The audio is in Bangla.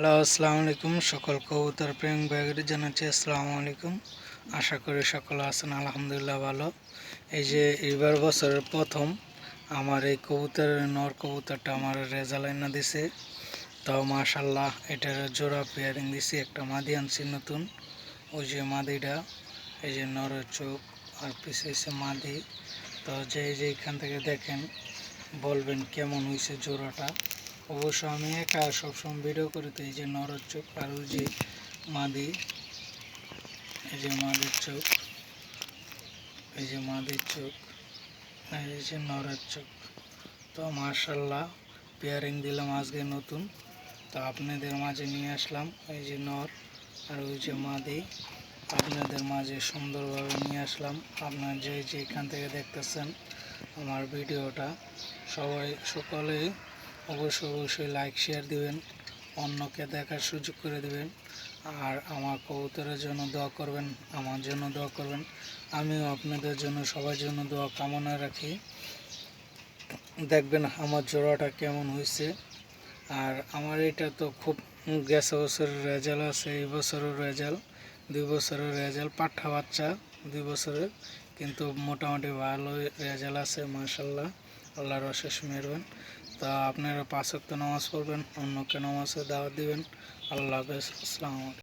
হ্যালো, আসসালামু আলাইকুম। সকল কবুতর প্রেম ভাইদের জানাচ্ছি আসসালামু আলাইকুম। আশা করি সকলে আছেন আলহামদুলিল্লাহ ভালো। এই যে এবার বছরের প্রথম আমার এই কবুতরের নর কবুতরটা আমার রেজাল্ট এনে দিছে। তো মাশাল্লাহ এটার জোড়া পেয়ারিং দিছি, একটা মাদি আনছি নতুন। ওই যে মাদিটা, এই যে নরের চোখ আর পিছিয়ে এসে মাদি। তো যেখান থেকে দেখেন বলবেন কেমন হয়েছে জোড়াটা। অবশ্য আমি একা সবসময় ভিডিও করি, তো এই যে নরের চোখ আর ওই যে মাদি, এই যে মাদির চোখ, এই যে মাদির চোখ, এই যে নরের চোখ। তো মার্শাল্লাহ পেয়ারিং দিলাম আজকে নতুন, তো আপনাদের মাঝে নিয়ে আসলাম। এই যে নর আর ওই যে মাদি আপনাদের মাঝে সুন্দরভাবে নিয়ে আসলাম। আপনার যেখান থেকে দেখতেছেন আমার ভিডিওটা, সকলেই অবশ্যই লাইক শেয়ার দিবেন, অন্যকে দেখার সুযোগ করে দিবেন। আর আমার কবুতরের জন্য দোয়া করবেন, আমার জন্য দোয়া করবেন। আমিও আপনাদের জন্য সবার জন্য দোয়া কামনা রাখি। দেখবেন আমার জোড়াটা কেমন হয়েছে। আর আমার এটা তো খুব গেছে বছরের রেজাল্ট আছে, এই বছরের রেজাল্ট 2 বছরের রেজাল্ট, পাঠা বাচ্চা 2 বছরের, কিন্তু মোটামুটি ভালো রেজাল্ট আছে মাশাল্লাহ, আল্লাহর অশেষ মেহেরবান। তা আপনারা 5 ওয়াক্ত নামাজ পড়বেন, অন্যকে নামাজে দাওয়াত দিবেন। আল্লাহ হাফেজ, আসসালামু আলাইকুম।